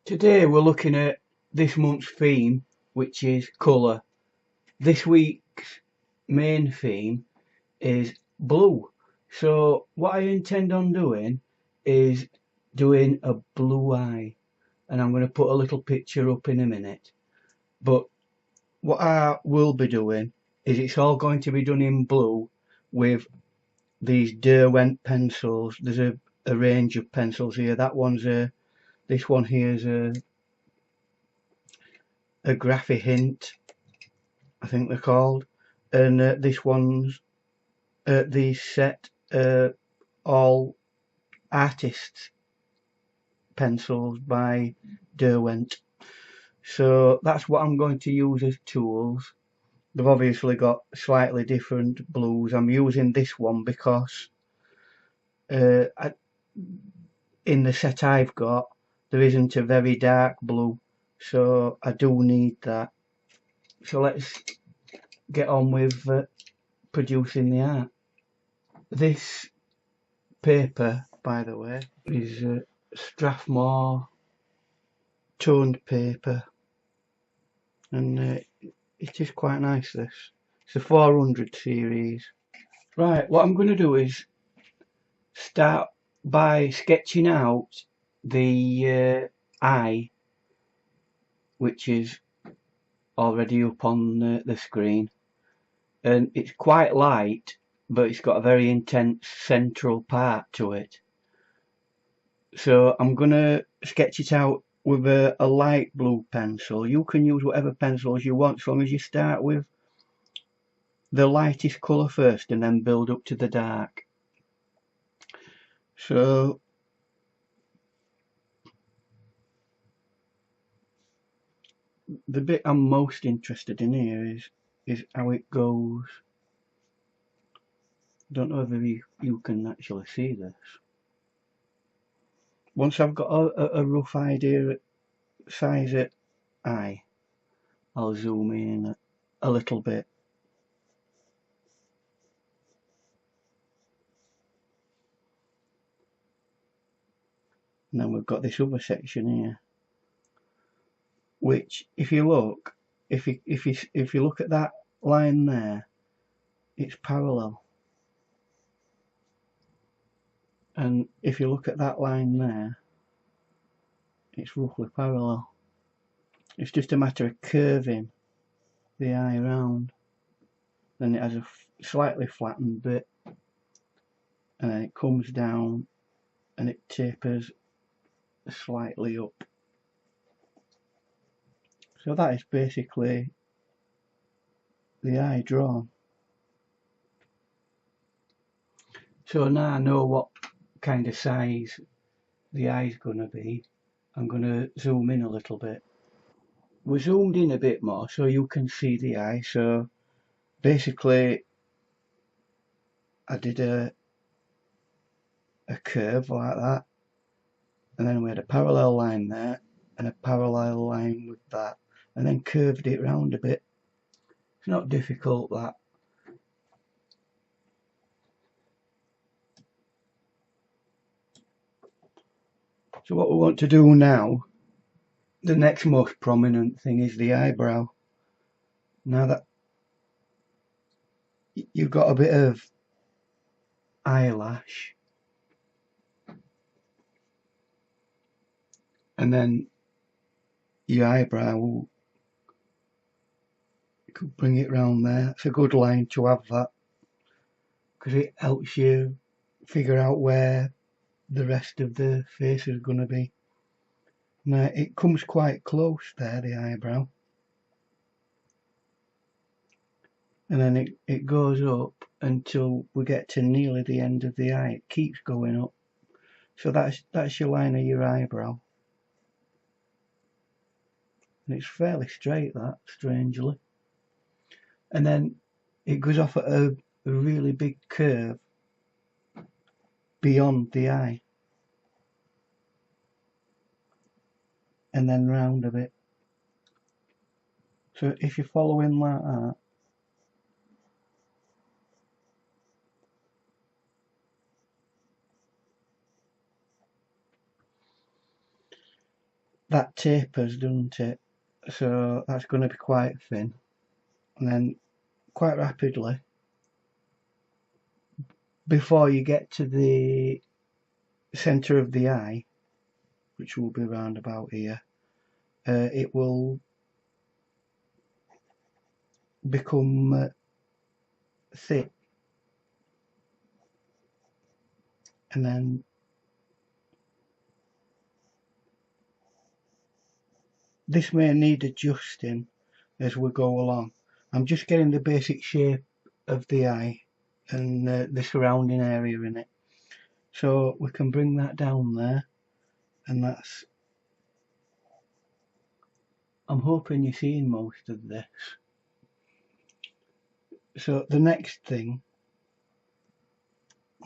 Today we're looking at this month's theme, which is colour. This week's main theme is blue. So what I intend on doing is doing a blue eye, and I'm going to put a little picture up in a minute. But what I will be doing is it's all going to be done in blue with these Derwent pencils. There's a range of pencils here. This one here is a Graphite, I think they're called, and this one's the set all artists pencils by Derwent. So that's what I'm going to use as tools. They've obviously got slightly different blues. I'm using this one because uh, I, in the set I've got there isn't a very dark blue, so I do need that. So let's get on with producing the art. This paper, by the way, is Strathmore toned paper, and it is quite nice. It's a 400 series. Right, what I'm going to do is start by sketching out the eye, which is already up on the screen, and it's quite light, but it's got a very intense central part to it. So I'm going to sketch it out with a light blue pencil. You can use whatever pencils you want, so long as you start with the lightest colour first and then build up to the dark. So the bit I'm most interested in here is how it goes. Don't know if you can actually see this. Once I've got a rough idea at size at eye, I'll zoom in a little bit. And then we've got this other section here, which if you look, if you look at that line there, it's parallel. And if you look at that line there, it's roughly parallel. It's just a matter of curving the eye around. Then it has a slightly flattened bit, and then it comes down and it tapers slightly up. So that is basically the eye drawn. So now I know what kind of size the eye's going to be. I'm going to zoom in a little bit. We're zoomed in a bit more so you can see the eye. So basically I did a curve like that, and then we had a parallel line there and a parallel line with that, and then curved it round a bit. It's not difficult, that. So what we want to do now, the next most prominent thing, is the eyebrow. Now that you've got a bit of eyelash, and then your eyebrow, you could bring it round there. It's a good line to have, that, because it helps you figure out where the rest of the face is going to be. Now it comes quite close there, the eyebrow, and then it goes up until we get to nearly the end of the eye. It keeps going up. So that's your line of your eyebrow, and it's fairly straight, that, strangely. And then it goes off at a really big curve beyond the eye, and then round a bit. So if you're following like that, that tapers, doesn't it? So that's going to be quite thin, and then quite rapidly, before you get to the centre of the eye, which will be round about here, it will become thick, and then this may need adjusting as we go along. I'm just getting the basic shape of the eye and the surrounding area in it, so we can bring that down there, and that's, I'm hoping you're seeing most of this. So the next thing,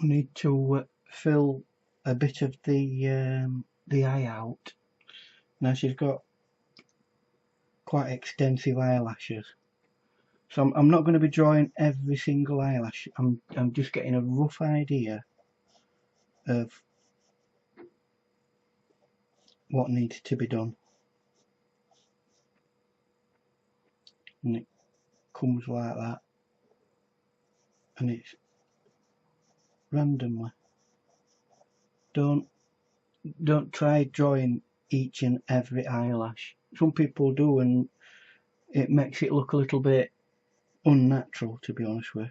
we need to fill a bit of the eye out. Now she's got quite extensive eyelashes, so I'm not going to be drawing every single eyelash. I'm just getting a rough idea of what needs to be done, and it comes like that, and it's randomly. Don't try drawing each and every eyelash. Some people do, and it makes it look a little bit unnatural, to be honest with,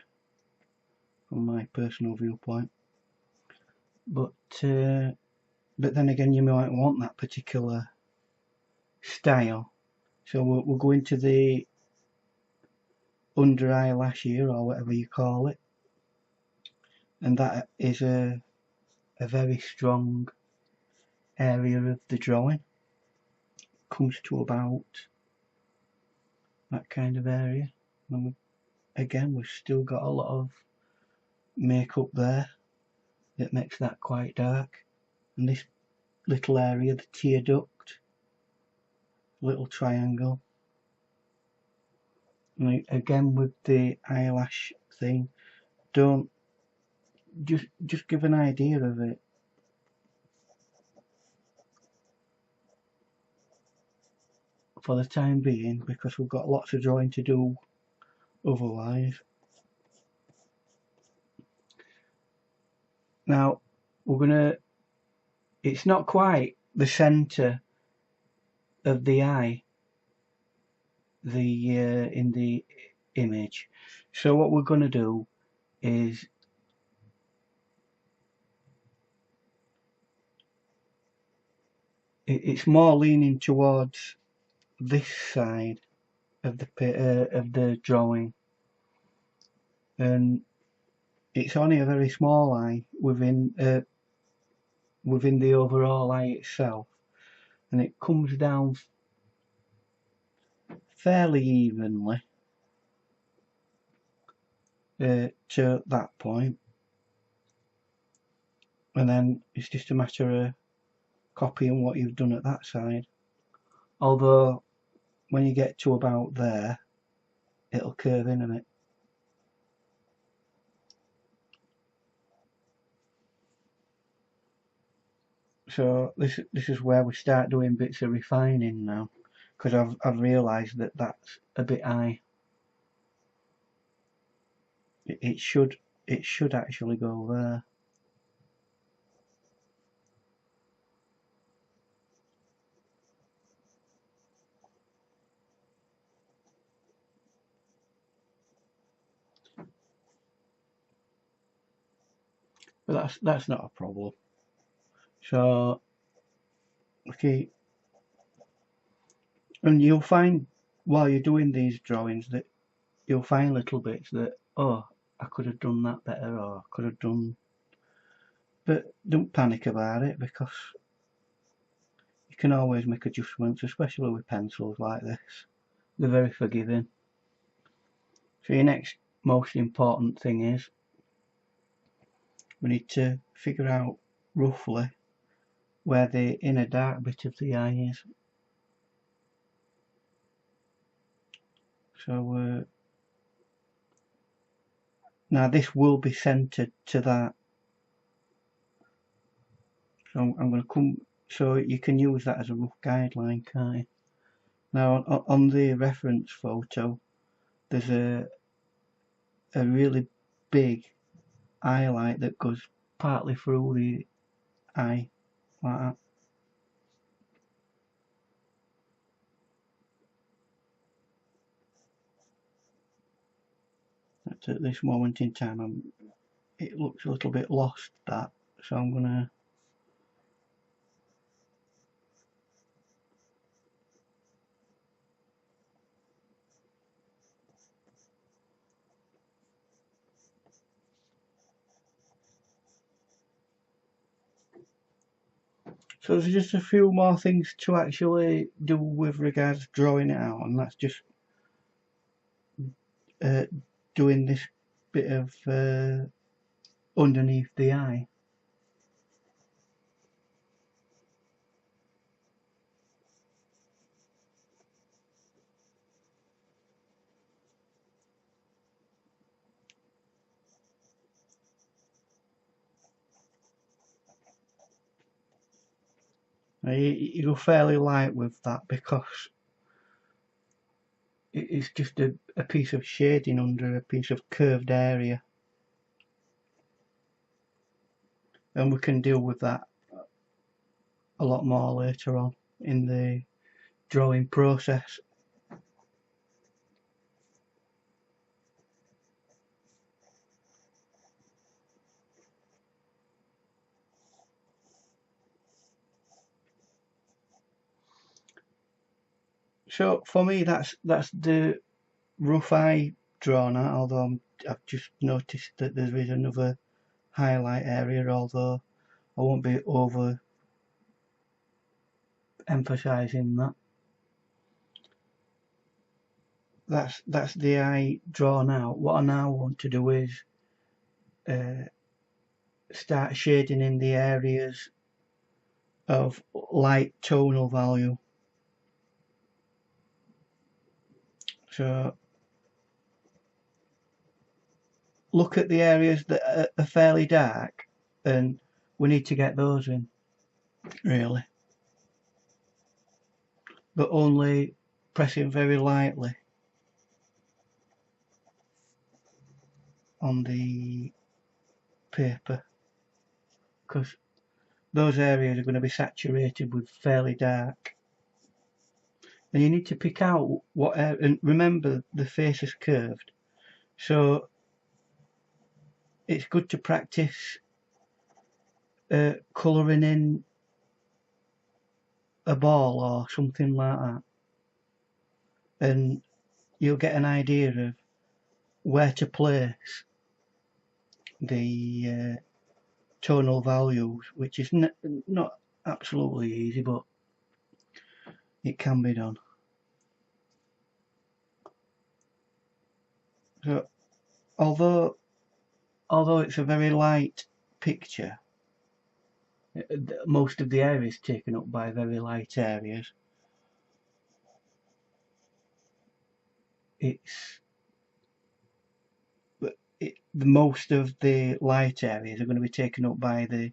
from my personal viewpoint. But then again, you might want that particular style. So we'll go into the under eyelash here, or whatever you call it, and that is a very strong area of the drawing. Comes to about that kind of area. And again, we've still got a lot of makeup there that makes that quite dark, and this little area, the tear duct, little triangle. And again, with the eyelash thing, don't just give an idea of it. For the time being, because we've got lots of drawing to do otherwise. Now we're gonna, it's not quite the centre of the eye, the in the image, so what we're going to do is it's more leaning towards this side of the drawing, and it's only a very small eye within the overall eye itself, and it comes down fairly evenly to that point, and then it's just a matter of copying what you've done at that side. Although when you get to about there, it'll curve in a bit. So this is where we start doing bits of refining now, because I've realised that that's a bit high. It should actually go there. But that's not a problem. So okay, and you'll find while you're doing these drawings that you'll find little bits that, oh, I could have done that better, or I could have done. But don't panic about it, because you can always make adjustments, especially with pencils like this. They're very forgiving. So your next most important thing is we need to figure out roughly where the inner dark bit of the eye is. So now this will be centered to that. So I'm going to come so you can use that as a rough guideline, can't you? Now on the reference photo there's a really big highlight that goes partly through the eye like that. But at this moment in time it looks a little bit lost, that, so I'm gonna so there's just a few more things to actually do with regards to drawing it out, and that's just doing this bit of underneath the eye. You go fairly light with that because it's just a piece of shading under a piece of curved area, and we can deal with that a lot more later on in the drawing process. So for me that's the rough eye drawn out, although I've just noticed that there is another highlight area, although I won't be over emphasizing that. That's the eye drawn out. What I now want to do is start shading in the areas of light tonal value. So look at the areas that are fairly dark, and we need to get those in, really, but only pressing very lightly on the paper, because those areas are going to be saturated with fairly dark, and you need to pick out what area. And remember, the face is curved, so it's good to practice colouring in a ball or something like that, and you'll get an idea of where to place the tonal values, which is not absolutely easy, but it can be done. So although it's a very light picture, most of the area is taken up by very light areas. Most of the light areas are going to be taken up by the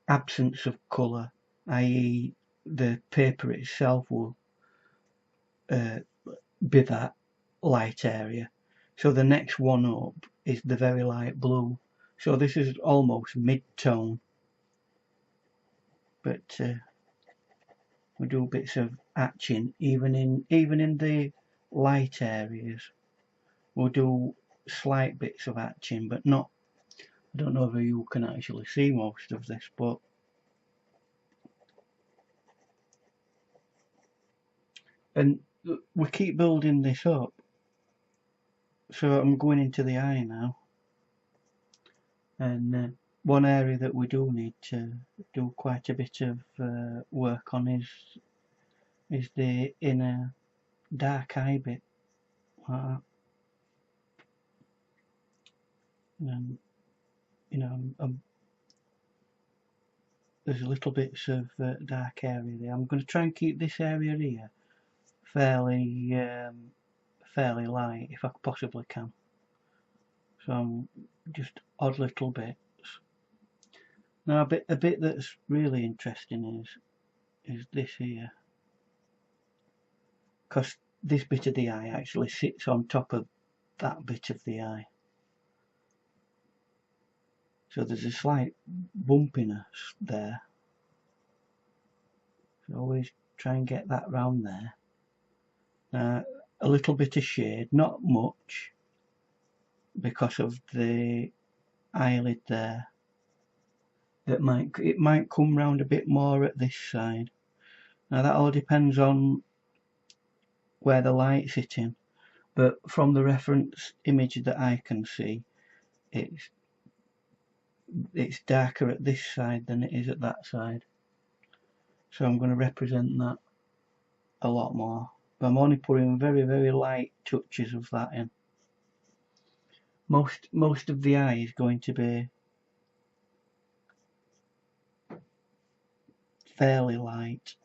absence of colour, i.e. the paper itself will be that light area. So the next one up is the very light blue. So this is almost mid-tone, but we do bits of hatching even in the light areas. We'll do slight bits of hatching, but not. I don't know if you can actually see most of this, but and we keep building this up. So I'm going into the eye now, and one area that we do need to do quite a bit of work on is the inner dark eye bit, like that. And you know, there's little bits of dark area there. I'm going to try and keep this area here fairly light if I possibly can. So just odd little bits. Now a bit that's really interesting is this here, because this bit of the eye actually sits on top of that bit of the eye. So there's a slight bumpiness there. So always try and get that round there. A little bit of shade, not much, because of the eyelid there. It might come round a bit more at this side. Now that all depends on where the light's hitting, but from the reference image that I can see, it's darker at this side than it is at that side. So I'm going to represent that a lot more. But I'm only putting very, very light touches of that in. Most of the eye is going to be fairly light.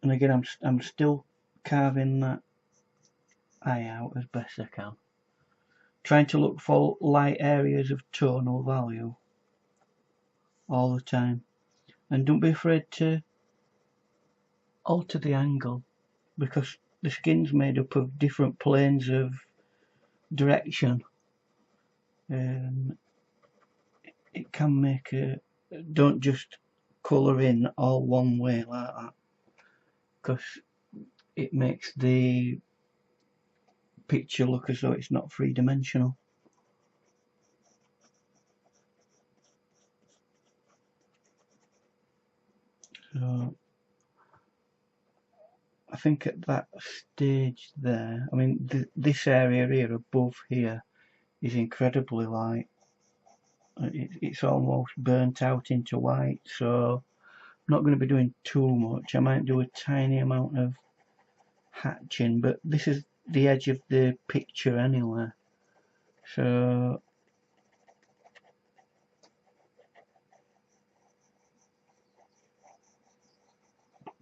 And again, I'm still carving that eye out as best I can, trying to look for light areas of tonal value all the time. And don't be afraid to alter the angle, because the skin's made up of different planes of direction. It can make don't just colour in all one way like that, because it makes the picture look as though it's not three-dimensional. So I think at that stage there, I mean this area here above here is incredibly light. It's almost burnt out into white, so I'm not going to be doing too much. I might do a tiny amount of hatching, but this is the edge of the picture anyway, so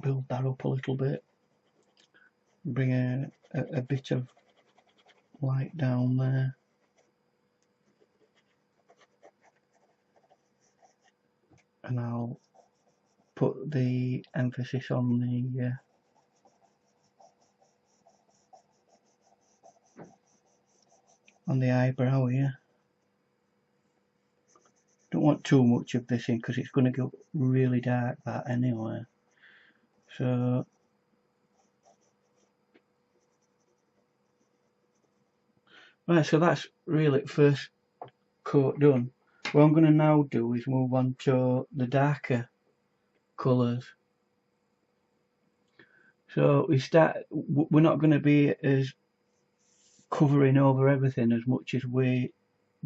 build that up a little bit, bring a bit of light down there, and I'll put the emphasis on the eyebrow here. Don't want too much of this in because it's going to go really dark that anyway. So right, so that's really first coat done. What I'm going to now do is move on to the darker colours. So we're not going to be as covering over everything as much as we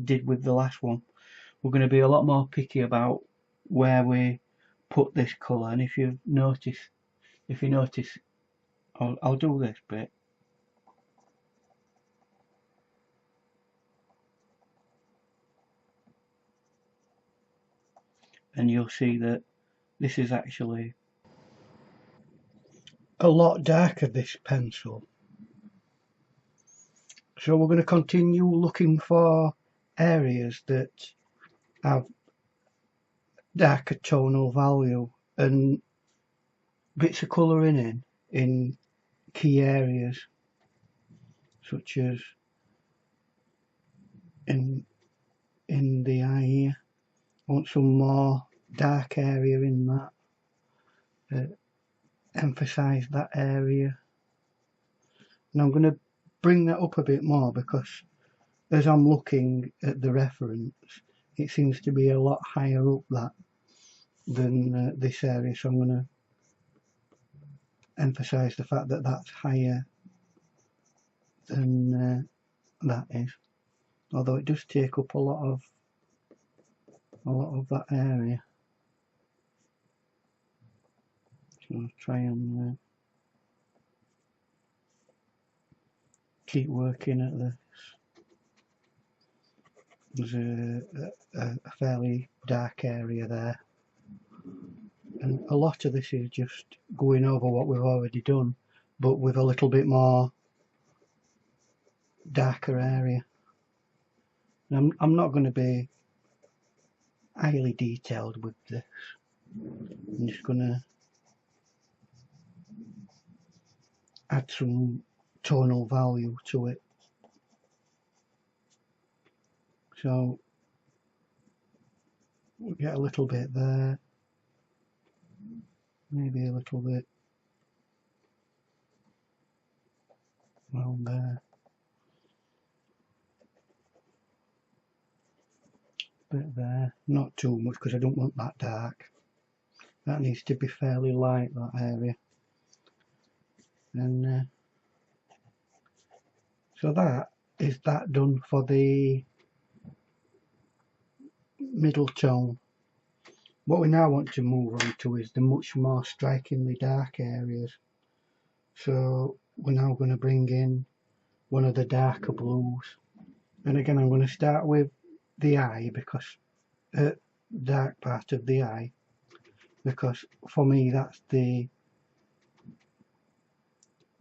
did with the last one. We're going to be a lot more picky about where we put this colour, and if you notice, I'll do this bit, and you'll see that this is actually a lot darker, this pencil. So we're going to continue looking for areas that have darker tonal value and bits of colouring in key areas, such as in the eye here. I want some more dark area in that, emphasise that area, and I'm going to bring that up a bit more because as I'm looking at the reference, it seems to be a lot higher up that than this area, so I'm going to emphasise the fact that that's higher than that is, although it does take up a lot of that area. So I'll try and keep working at this. There's a fairly dark area there, and a lot of this is just going over what we've already done, but with a little bit more darker area. I'm not going to be highly detailed with this. I'm just going to add some tonal value to it. So we'll get a little bit there, maybe a little bit around there, bit there, not too much because I don't want that dark. That needs to be fairly light, that area. And so that is that done for the middle tone. What we now want to move on to is the much more strikingly dark areas. So we're now going to bring in one of the darker blues. And again, I'm going to start with the eye, because dark part of the eye, because for me that's the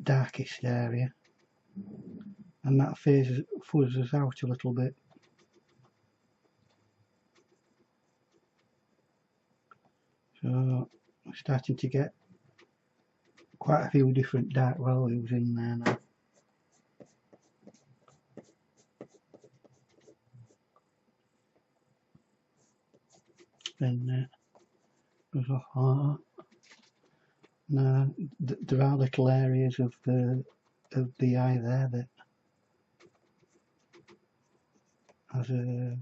darkest area, and that fuzzes out a little bit. So I'm starting to get quite a few different dark values in there now. Then goes off like that. Now there are little areas of the eye there that has a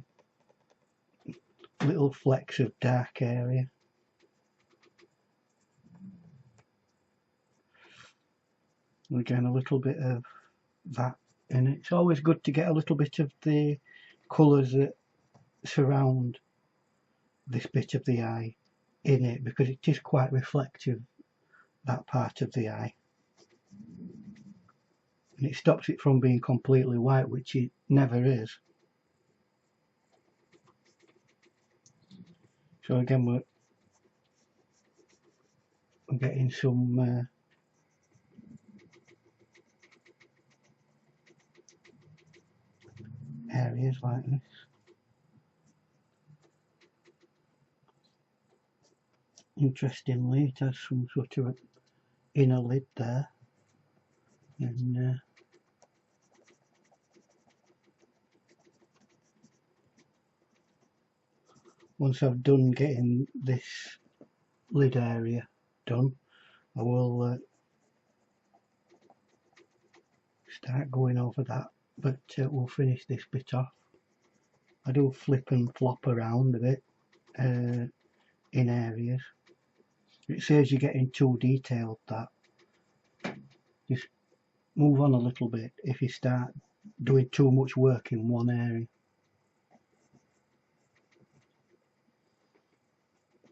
little flecks of dark area. And again, a little bit of that in it. It's always good to get a little bit of the colours that surround this bit of the eye in it, because it is quite reflective, that part of the eye, and it stops it from being completely white, which it never is. So again, we're getting some areas like this. Interestingly, it has some sort of inner lid there, and once I've done getting this lid area done, I will start going over that, but we'll finish this bit off. I do flip and flop around a bit in areas. It says you're getting too detailed, that just move on a little bit if you start doing too much work in one area.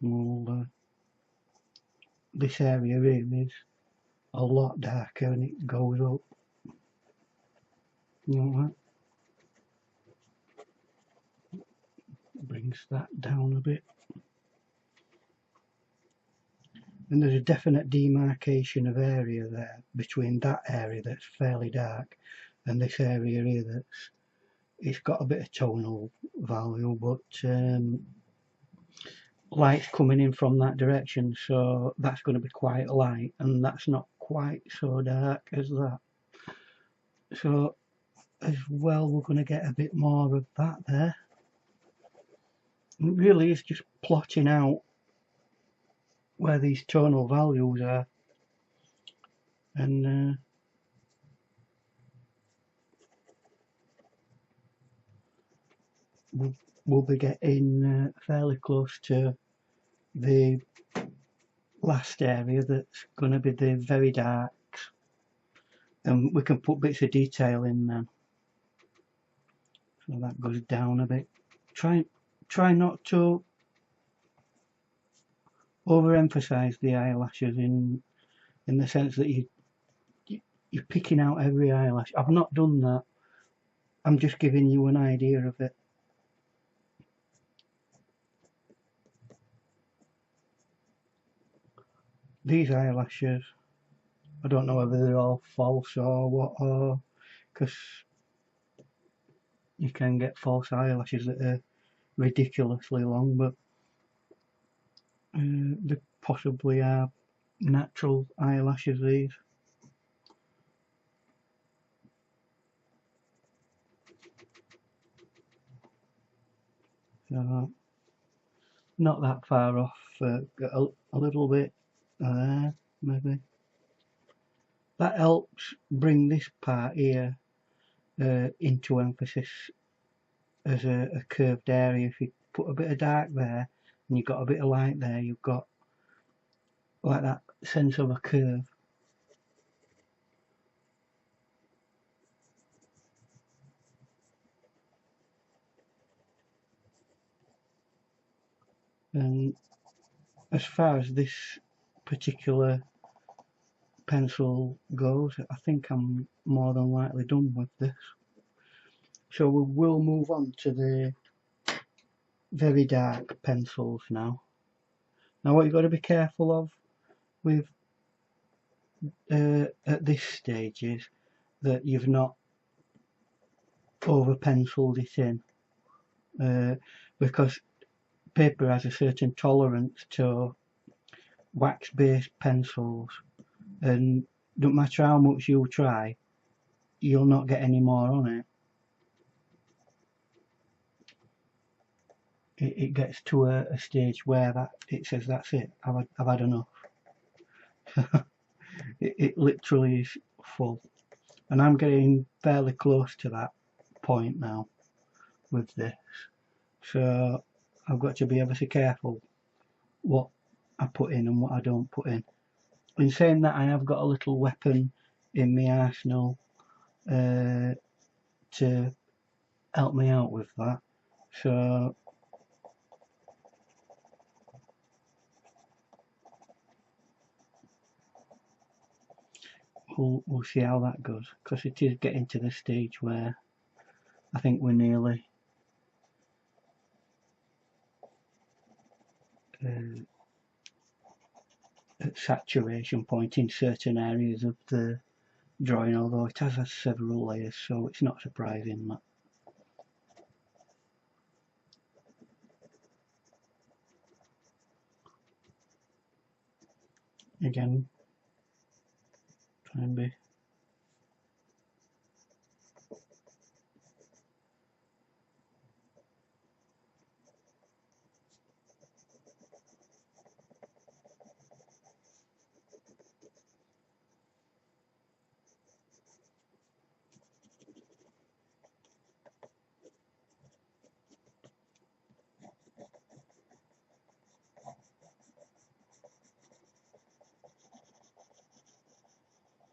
Well, this area here is a lot darker and it goes up. Like that. Brings that down a bit. And there's a definite demarcation of area there between that area that's fairly dark and this area here that's, it's got a bit of tonal value, but light's coming in from that direction, so that's going to be quite light, and that's not quite so dark as that. So as well, we're going to get a bit more of that there. It really is just plotting out where these tonal values are, and we'll be getting fairly close to the last area that's going to be the very darks, and we can put bits of detail in there. So that goes down a bit. Try not to overemphasize the eyelashes in the sense that you're picking out every eyelash. I've not done that. I'm just giving you an idea of it. These eyelashes, I don't know whether they're all false or what, or because you can get false eyelashes that are ridiculously long, but they possibly are natural eyelashes, these. So not that far off, a little bit there maybe. That helps bring this part here into emphasis as a curved area. If you put a bit of dark there and you've got a bit of light there, you've got like that sense of a curve. And as far as this particular pencil goes, I think I'm more than likely done with this. So we will move on to the very dark pencils now. Now what you've got to be careful of with at this stage is that you've not over penciled it in, because paper has a certain tolerance to wax based pencils, and no matter how much you try, you'll not get any more on it. It gets to a stage where that it says that's it, I've had enough. It literally is full, and I'm getting fairly close to that point now with this, so I've got to be ever so careful what I put in and what I don't put in. In saying that, I have got a little weapon in my arsenal to help me out with that, so we'll see how that goes, because it is getting to the stage where I think we're nearly at saturation point in certain areas of the drawing, although it has several layers, so it's not surprising that. Again, try and be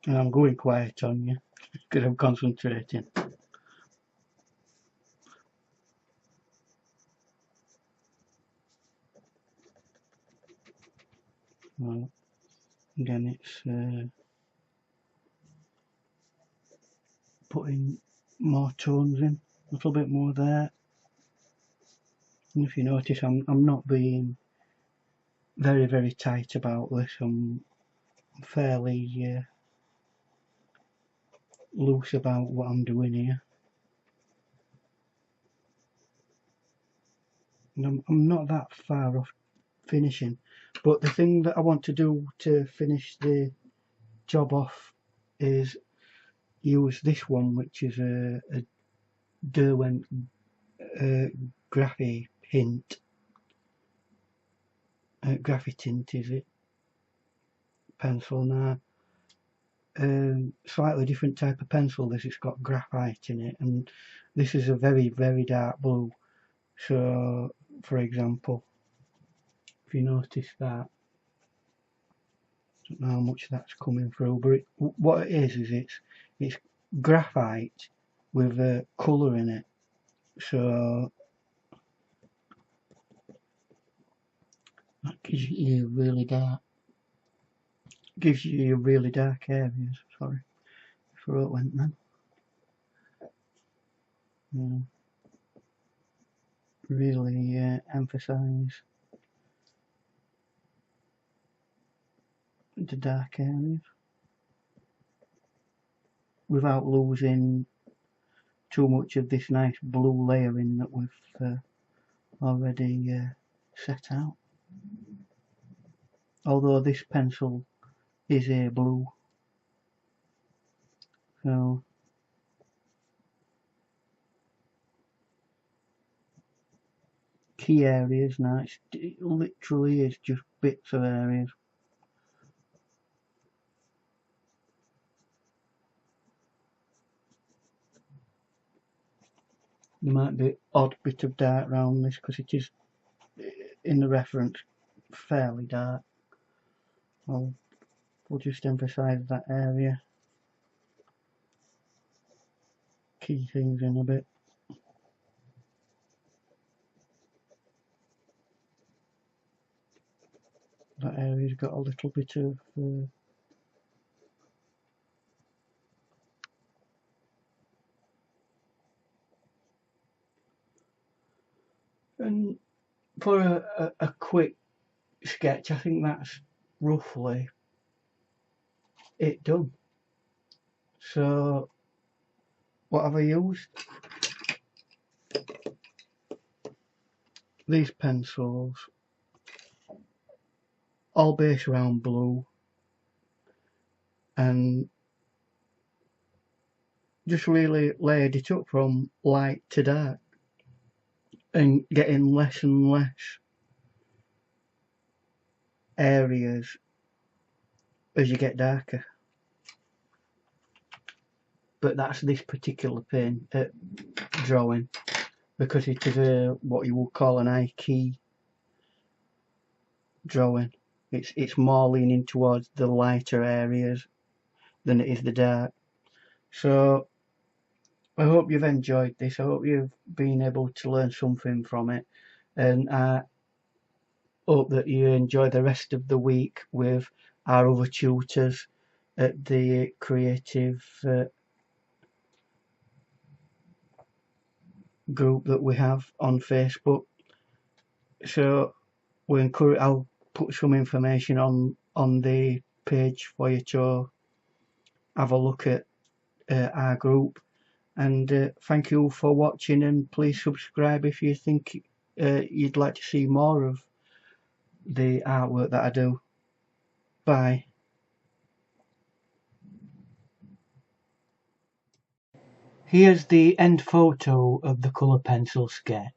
and I'm going quiet on you because I'm concentrating. Well, again, it's putting more tones in, a little bit more there. And if you notice, I'm not being very tight about this. I'm fairly loose about what I'm doing here. And I'm not that far off finishing, but the thing that I want to do to finish the job off is use this one, which is a Derwent Graphite hint. Graphite hint is it? Pencil now. Slightly different type of pencil. This, it's got graphite in it, and this is a very dark blue. So, for example, if you notice that, I don't know how much that's coming through, but what it is it's graphite with a colour in it. So that gives you really dark. Gives you really dark areas. Sorry, throat went then. Really emphasise the dark areas without losing too much of this nice blue layering that we've already set out. Although this pencil is a blue, so key areas now, it literally is just bits of areas. There might be odd bit of dark around this because it is in the reference fairly dark. We'll just emphasise that area. Key things in a bit. That area's got a little bit of and for a quick sketch, I think that's roughly it done. So what have I used? These pencils, all based around blue, and just really layered it up from light to dark and getting less and less areas as you get darker. But that's this particular pen drawing, because it is what you would call an eye key drawing. It's more leaning towards the lighter areas than it is the dark. So I hope you've enjoyed this. I hope you've been able to learn something from it, and I hope that you enjoy the rest of the week with our other tutors at the creative group that we have on Facebook. So we encourage, I'll put some information on the page for you to have a look at our group. And thank you for watching, and please subscribe if you think you'd like to see more of the artwork that I do. Bye. Here's the end photo of the colour pencil sketch.